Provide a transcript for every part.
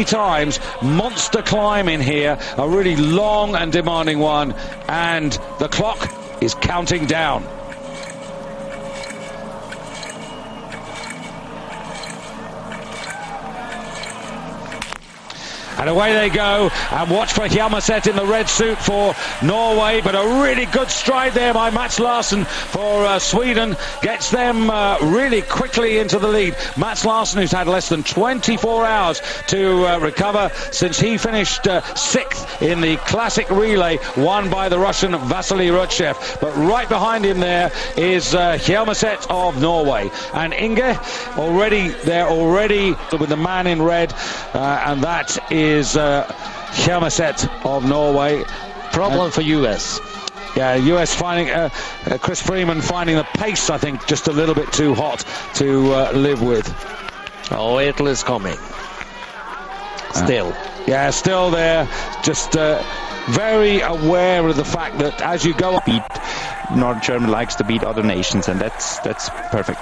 times. Monster climb in here, a really long and demanding one, and the clock is counting down. And away they go, and watch for Hjelmeset in the red suit for Norway, but a really good stride there by Mats Larsson for Sweden, gets them really quickly into the lead. Mats Larsson, who's had less than 24 hours to recover since he finished 6th in the classic relay won by the Russian Vasily Rutschev. But right behind him there is Hjelmeset of Norway. And Inge, already with the man in red, and that is Hjelmeset of Norway. Problem for US. Yeah, US finding Chris Freeman finding the pace, I think, just a little bit too hot to live with. Oh, Italy's coming. Still. Yeah, still there. Just very aware of the fact that as you go up, North Germany likes to beat other nations, and that's perfect.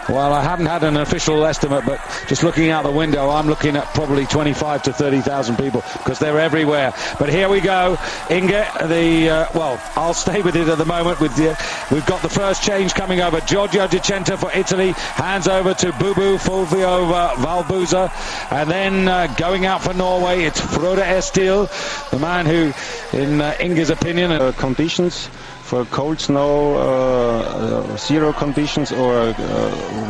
Well, I haven't had an official estimate, but just looking out the window, I'm looking at probably 25 to 30,000 people, because they're everywhere. But here we go, Inge. Well, I'll stay with it at the moment. We've got the first change coming over. Giorgio Di Centa for Italy, hands over to Bubu Fulvio Valbuza, and then going out for Norway, it's Frode Estil, the man who, in Inge's opinion, conditions for cold snow, zero conditions, or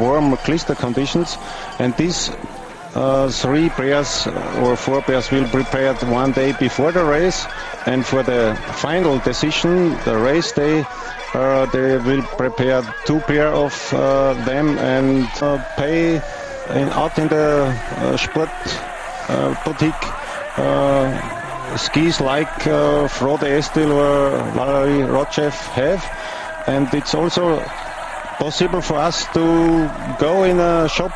warm clister conditions, and these 3 pairs or 4 pairs will be prepared one day before the race, and for the final decision, the race day, they will prepare 2 pair of them and pay out in the Sport boutique skis like Frode Estil or Valery Rotchev have, and it's also possible for us to go in a shop,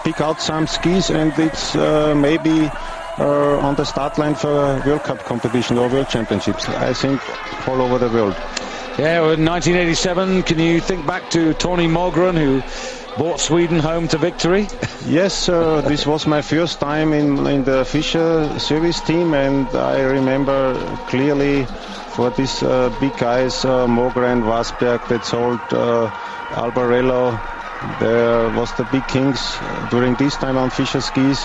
pick out some skis, and it's maybe on the start line for World Cup competition or World Championships, I think, all over the world. Yeah, in 1987, can you think back to Tony Mogren, who brought Sweden home to victory? Yes, this was my first time in the Fischer service team, and I remember clearly for these big guys, Mogren, Wasberg, Detzold, Albarello, there was the big kings during this time on Fischer skis,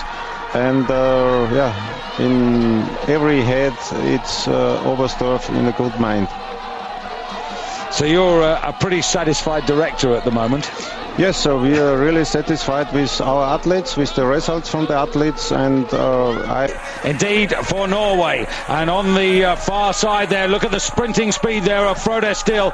and yeah, in every head it's Oberstdorf in a good mind. So you're a pretty satisfied director at the moment? Yes, so we are really satisfied with our athletes, with the results from the athletes, and Indeed, for Norway. And on the far side there, look at the sprinting speed there of Frode Estil,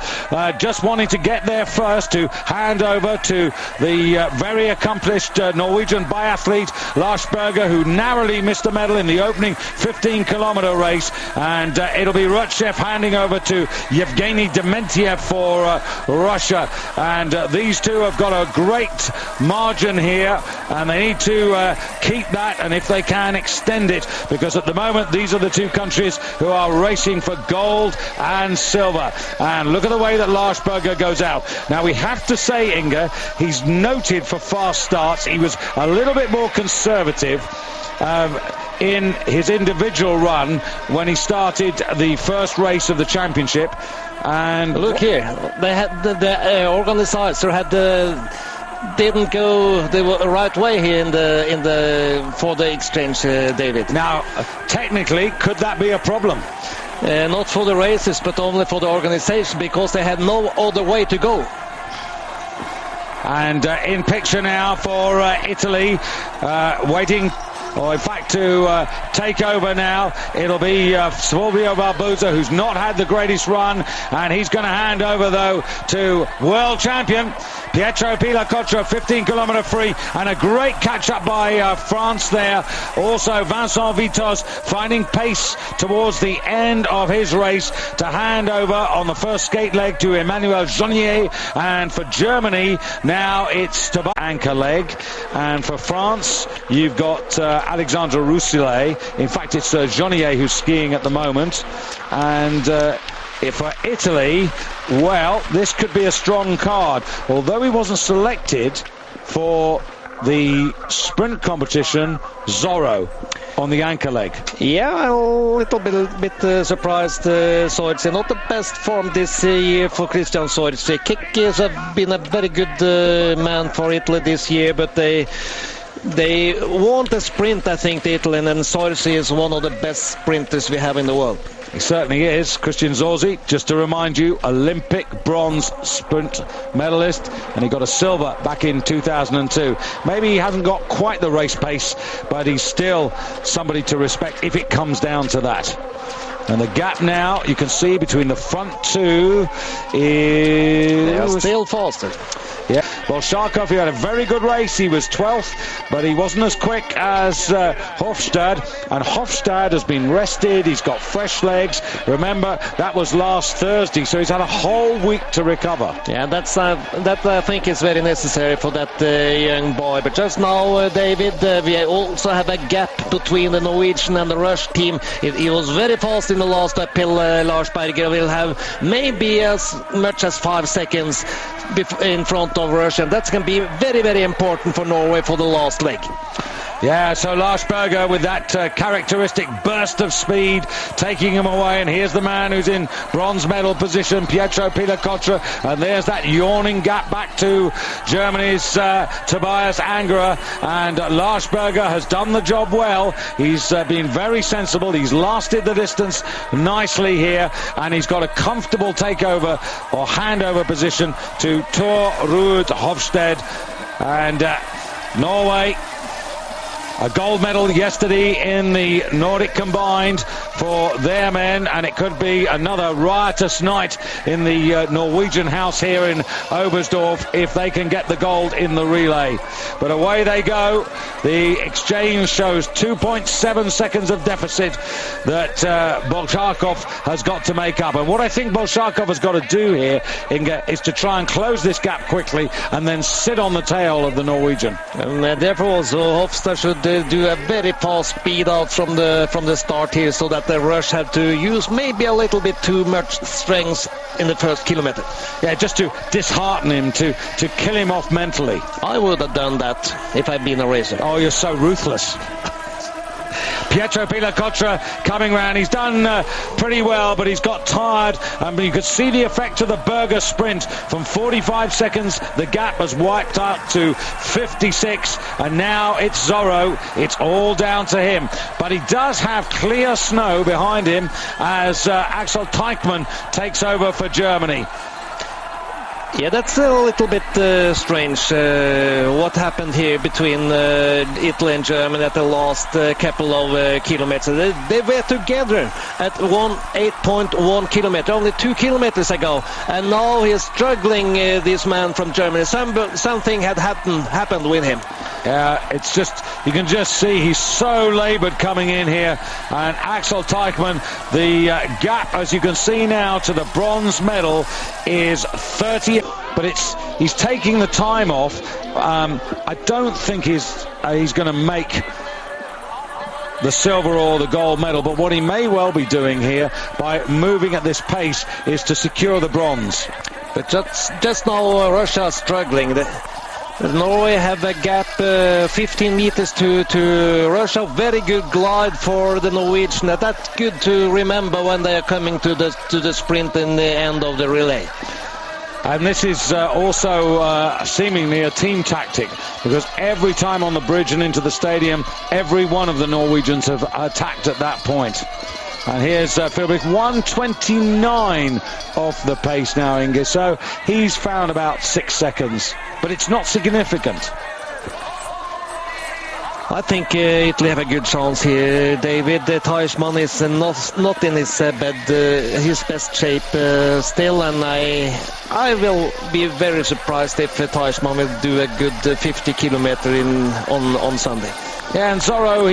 just wanting to get there first to hand over to the very accomplished Norwegian biathlete Lars Berger, who narrowly missed a medal in the opening 15-kilometer race. And it'll be Rutschev handing over to Yevgeny Dementiev for Russia. And these two have got a great margin here, and they need to keep that, and if they can, extend it, because at the moment these are the two countries who are racing for gold and silver. And look at the way that Lars Berger goes out. Now we have to say, Inge, he's noted for fast starts. He was a little bit more conservative in his individual run when he started the first race of the championship. And look here, they had the organizer had didn't go the right way here for the exchange, David. Now, technically, could that be a problem? Not for the races, but only for the organization, because they had no other way to go. And in picture now for Italy, waiting, or in fact to take over now. It'll be Fulvio Valbuza, who's not had the greatest run, and he's going to hand over though to world champion Pietro Pilacotra, 15-kilometer free, and a great catch up by France there. Also Vincent Vitos finding pace towards the end of his race to hand over on the first skate leg to Emmanuel Jonier. And for Germany now it's to anchor leg, and for France you've got Alexandre Rousselet. In fact, it's Jonier who's skiing at the moment. And for Italy, well, this could be a strong card. Although he wasn't selected for the sprint competition, Zorro. on the anchor leg. Yeah, a little bit surprised. Soirzy, not the best form this year for Christian Soirzy. Kick has been a very good man for Italy this year, but they want a sprint, I think, the Italy, and Soirzy is one of the best sprinters we have in the world. He certainly is. Christian Soirzy, just to remind you, Olympic bronze sprint medalist, and he got a silver back in 2002. Maybe he hasn't got quite the race pace, but he's still somebody to respect if it comes down to that. And the gap now, you can see between the front two is... They are still faster. Yeah, Bolshakov, he had a very good race. He was 12th, but he wasn't as quick as Hofstad. And Hofstad has been rested. He's got fresh legs. Remember, that was last Thursday, so he's had a whole week to recover. Yeah, that I think is very necessary for that young boy. But just now, David, we also have a gap between the Norwegian and the Rush team. He was very fast in the last uphill. Lars Berger will have maybe as much as 5 seconds in front of Russia, and that's going to be very, very important for Norway for the last leg. Yeah, so Lars Berger with that characteristic burst of speed taking him away, and here's the man who's in bronze medal position, Pietro Pilakotra, and there's that yawning gap back to Germany's Tobias Angerer, and Lars Berger has done the job well. He's been very sensible. He's lasted the distance nicely here, and he's got a comfortable takeover or handover position to Tor Ruud Hofstad. And Norway, a gold medal yesterday in the Nordic combined for their men, and it could be another riotous night in the Norwegian house here in Oberstdorf if they can get the gold in the relay. But away they go. The exchange shows 2.7 seconds of deficit that Bolshakov has got to make up. And what I think Bolshakov has got to do here, Inge, is to try and close this gap quickly and then sit on the tail of the Norwegian. And therefore also Hofstad should do a very fast speed out from the start here, so that the Rush have to use maybe a little bit too much strength in the first kilometer. Yeah, just to dishearten him, to kill him off mentally. I would have done that if I'd been a racer. Oh, you're so ruthless. Pietro Pilakotra coming round. He's done pretty well, but he's got tired. And you could see the effect of the Berger sprint. From 45 seconds, the gap has wiped out to 56. And now it's Zorro. It's all down to him. But he does have clear snow behind him as Axel Teichmann takes over for Germany. Yeah, that's a little bit strange what happened here between Italy and Germany at the last couple of kilometers. They were together at 8.1 kilometer, only 2 kilometers ago, and now he's struggling, this man from Germany. Something had happened with him. Yeah, it's just, you can just see he's so laboured coming in here, and Axel Teichmann, the gap, as you can see now, to the bronze medal is 30, but he's taking the time off. I don't think he's going to make the silver or the gold medal, but what he may well be doing here by moving at this pace is to secure the bronze. But just now Russia struggling. Norway have a gap 15 meters to Russia. Very good glide for the Norwegian. That's good to remember when they are coming to the sprint in the end of the relay. And this is also seemingly a team tactic, because every time on the bridge and into the stadium, every one of the Norwegians have attacked at that point. And here's Philbrick, 1:29 off the pace now, Inge. So he's found about 6 seconds, but it's not significant. I think Italy have a good chance here, David. Teichmann is not in his best shape still, and I will be very surprised if Teichmann will do a good 50 kilometer on Sunday. Yeah, and Zorro,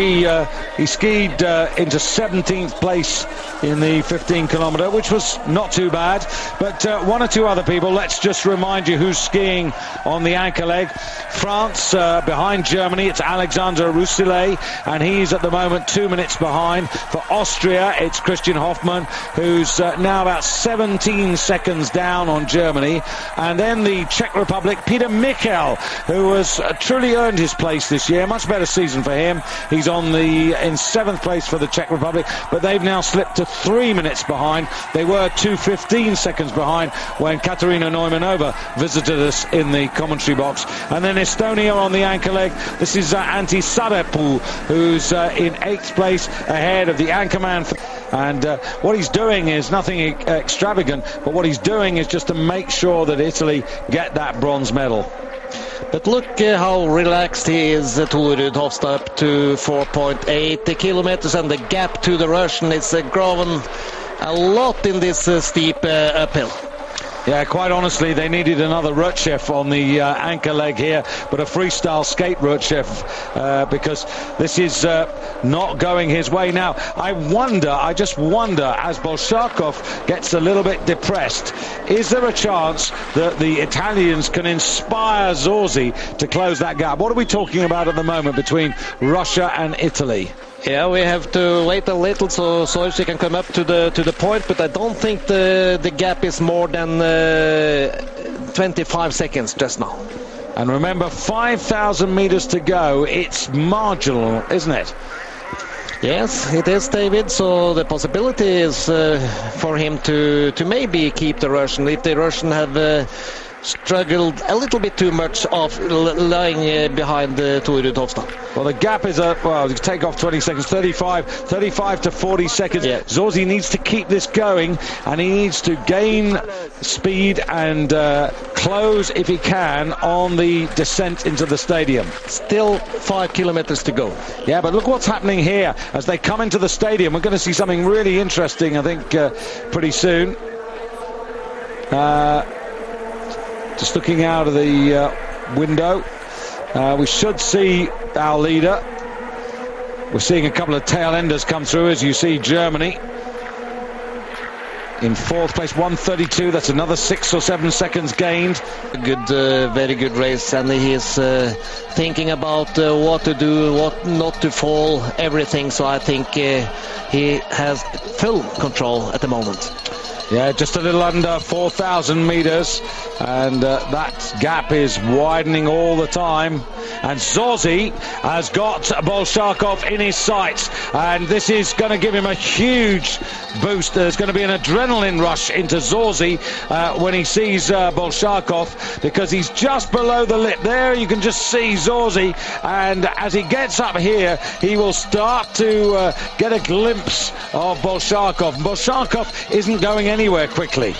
he skied into 17th place in the 15 kilometre, which was not too bad. But one or two other people, let's just remind you who's skiing on the anchor leg. France, behind Germany, it's Alexander Rousselet, and he's at the moment 2 minutes behind. For Austria, it's Christian Hoffmann, who's now about 17 seconds down on Germany. And then the Czech Republic, Peter Michel, who has truly earned his place this year. Much better season for him. He's on the in 7th place for the Czech Republic, but they've now slipped to 3 minutes behind. They were 2:15 seconds behind when Katarina Neumanova visited us in the commentary box. And then Estonia on the anchor leg. This is Antti Sarapuu, who's in 8th place ahead of the anchorman. And what he's doing is nothing extravagant, but what he's doing is just to make sure that Italy get that bronze medal. But look how relaxed he is, Torud Hofstad, up to 4.8 kilometers, and the gap to the Russian is grown a lot in this steep uphill. Yeah, quite honestly, they needed another Rutschev on the anchor leg here, but a freestyle skate Rutschev, because this is not going his way. Now, I just wonder, as Bolshakov gets a little bit depressed, is there a chance that the Italians can inspire Zorzi to close that gap? What are we talking about at the moment between Russia and Italy? Yeah, we have to wait a little so she can come up to the point, but I don't think the gap is more than 25 seconds just now. And remember, 5,000 meters to go. It's marginal, isn't it? Yes, it is, David. So the possibility is for him to maybe keep the Russian, if the Russian have struggled a little bit too much of lying behind Torud Hofstad. Well, the gap is take off 20 seconds, 35 to 40 seconds. Yeah. Zorzi needs to keep this going, and he needs to gain speed and close, if he can, on the descent into the stadium. Still 5 kilometers to go. Yeah, but look what's happening here. As they come into the stadium, we're going to see something really interesting, I think, pretty soon. Just looking out of the window, we should see our leader. We're seeing a couple of tail enders come through, as you see Germany in 4th place, 1:32. That's another 6 or 7 seconds gained. Good, very good race, and he is thinking about what to do, what not to fall, everything. So I think he has full control at the moment. Yeah, just a little under 4,000 meters, and that gap is widening all the time. And Zorzi has got Bolshakov in his sights, and this is going to give him a huge boost. There's going to be an adrenaline rush into Zorzi when he sees Bolshakov, because he's just below the lip. There you can just see Zorzi, and as he gets up here, he will start to get a glimpse of Bolshakov. Bolshakov isn't going anywhere quickly.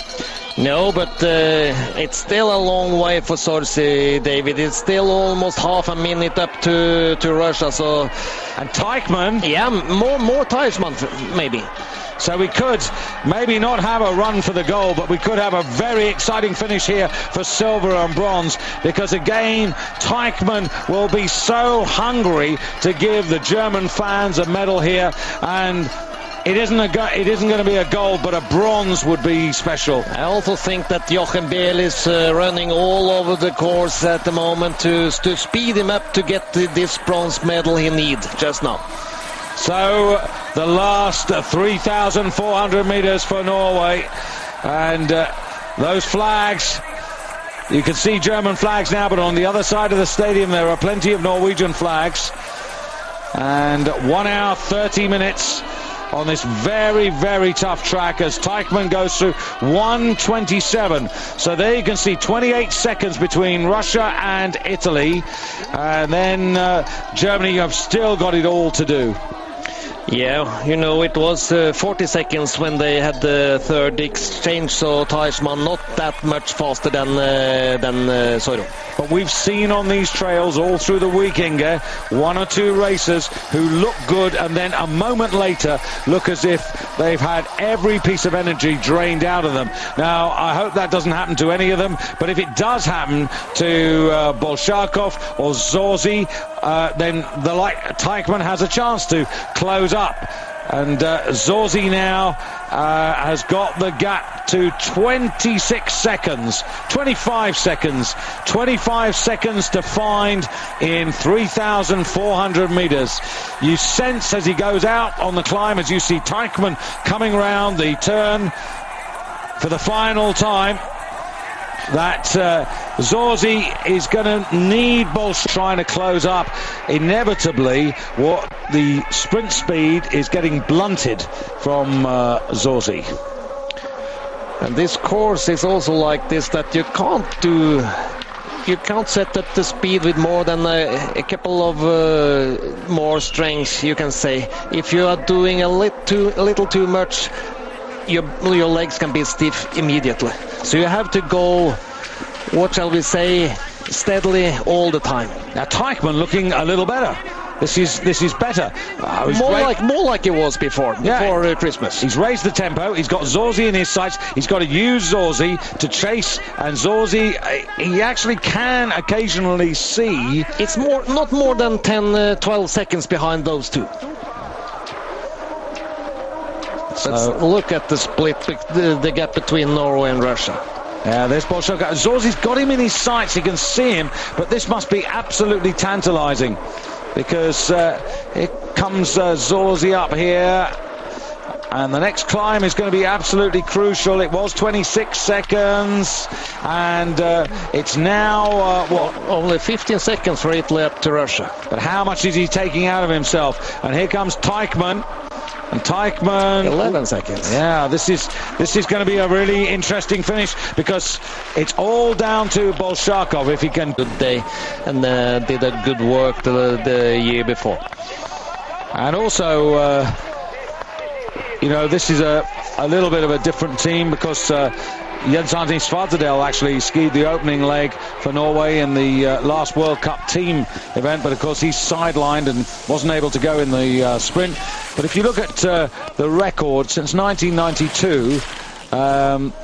No, but it's still a long way for Zorzi, David. It's still almost half a minute up to Russia. So, and Teichmann, yeah, more Teichmann maybe. So we could maybe not have a run for the goal, but we could have a very exciting finish here for silver and bronze, because again, Teichmann will be so hungry to give the German fans a medal here, and it isn't going to be a gold, but a bronze would be special. I also think that Jochen Behl is running all over the course at the moment to speed him up to get this bronze medal he needs just now. So the last 3,400 meters for Norway, and those flags, you can see German flags now, but on the other side of the stadium there are plenty of Norwegian flags. And 1 hour 30 minutes on this very, very tough track as Teichmann goes through 1:27. So there you can see 28 seconds between Russia and Italy, and then Germany have still got it all to do. Yeah, you know, it was 40 seconds when they had the third exchange, so Teichmann not that much faster than Soro. But we've seen on these trails all through the week, Inge, 1 or 2 racers who look good and then a moment later look as if they've had every piece of energy drained out of them. Now, I hope that doesn't happen to any of them, but if it does happen to Bolshakov or Zorzi, then Teichmann has a chance to close up. And Zorzi now has got the gap to 26 seconds, 25 seconds, 25 seconds to find in 3,400 meters. You sense as he goes out on the climb, as you see Teichmann coming round the turn for the final time. that Zorzi is going to need Bolshakov trying to close up. Inevitably, what the sprint speed is getting blunted from Zorzi. And this course is also like this, that you can't set up the speed with more than a couple of more strengths, you can say. If you are doing a little too much, your legs can be stiff immediately. So you have to go, what shall we say, steadily all the time. Now Teichmann looking a little better. This is better. More like it was before Christmas. He's raised the tempo. He's got Zorzi in his sights. He's got to use Zorzi to chase. And Zorzi, he actually can occasionally see. It's not more than 10-12 seconds behind those two. Let's look at the split, the gap between Norway and Russia. Yeah, there's Bolshakov. Zorzi's got him in his sights. He can see him, but this must be absolutely tantalizing, because here comes Zorzi up here, and the next climb is going to be absolutely crucial. It was 26 seconds, and it's now only 15 seconds for Italy up to Russia. But how much is he taking out of himself? And here comes Teichmann. And Teichmann, 11 seconds. Yeah, this is going to be a really interesting finish, because it's all down to Bolshakov if he can. Good day, and did a good work the year before. And also, this is a little bit of a different team, because Jens Arne Svartedal actually skied the opening leg for Norway in the last World Cup team event, but of course he's sidelined and wasn't able to go in the sprint. But if you look at the record since 1992,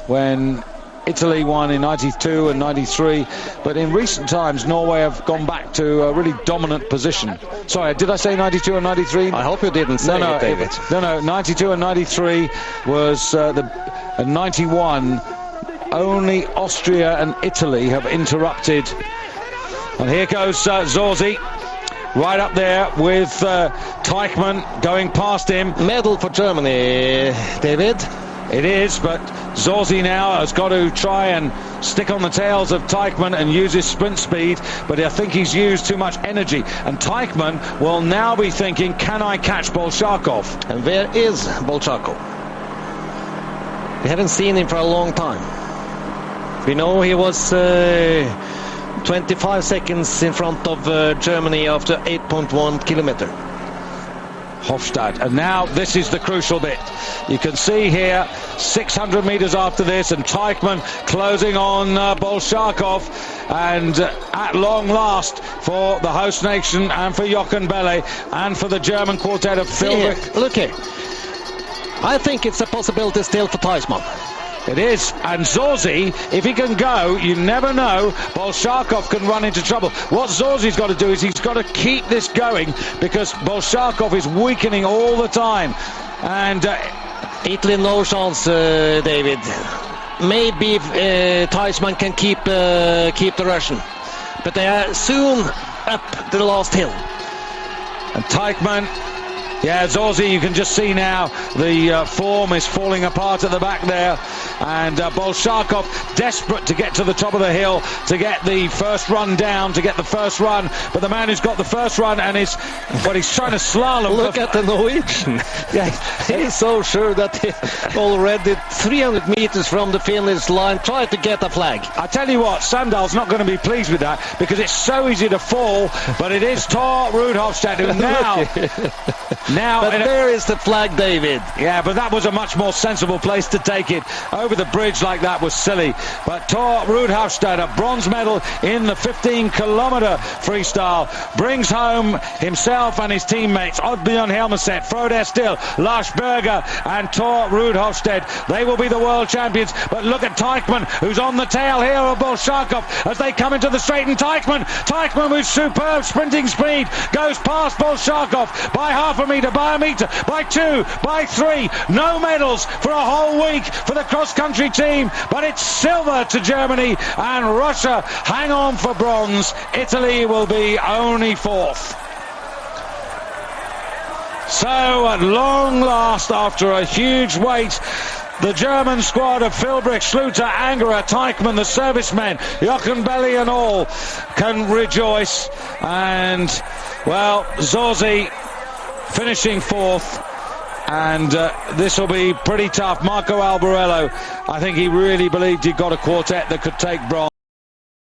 when Italy won in 92 and 93, but in recent times Norway have gone back to a really dominant position. Sorry, did I say 92 and 93? I hope you didn't say it, David. No, 92 and 93 was 91. Only Austria and Italy have interrupted. And here goes Zorzi, right up there with Teichmann going past him. Medal for Germany, David. It is, but Zorzi now has got to try and stick on the tails of Teichmann and use his sprint speed, but I think he's used too much energy. And Teichmann will now be thinking, can I catch Bolshakov? And where is Bolshakov? We haven't seen him for a long time. We know he was 25 seconds in front of Germany after 8.1 kilometer. Hofstad, and now this is the crucial bit. You can see here 600 meters after this, and Teichmann closing on Bolshakov, and at long last for the host nation and for Jochen Belle and for the German quartet of Philbrick. Look here, I think it's a possibility still for Teichmann. It is, and Zorzi, if he can go, you never know, Bolshakov can run into trouble. What Zorzi's got to do is he's got to keep this going, because Bolshakov is weakening all the time. And Italy no chance, David. Maybe Teichmann can keep the Russian, but they are soon up the last hill. And Teichmann, yeah, Zorzi, you can just see now the form is falling apart at the back there, and Bolshakov desperate to get to the top of the hill, to get the first run down, to get the first run, but the man who's got the first run and he's trying to slalom. Look at the Norwegian. Yeah, he's so sure that he already 300 meters from the finish line tried to get a flag. I tell you what, Sandal's not going to be pleased with that, because it's so easy to fall, but it is Thor Rudhofstad who now but there is the flag, David. Yeah, but that was a much more sensible place to take it. Over the bridge like that was silly. But Thor Rudhofstad, a bronze medal in the 15-kilometer freestyle, brings home himself and his teammates Oddbjørn Helmeset, Frode Still, Lars Berger and Thor Rudhofstad. They will be the world champions. But look at Teichmann, who's on the tail here of Bolshakov as they come into the straight. And Teichmann with superb sprinting speed goes past Bolshakov by half a meter, by a meter, by 2, by 3. No medals for a whole week for the cross-country team, but it's silver to Germany, and Russia hang on for bronze. Italy will be only 4th. So at long last, after a huge wait, the German squad of Philbrick, Schluter, Angerer, Teichmann, the servicemen, Jochen Belli and all can rejoice. And, well, Zorzi finishing fourth. And this will be pretty tough. Marco Albarello, I think he really believed he got a quartet that could take bronze.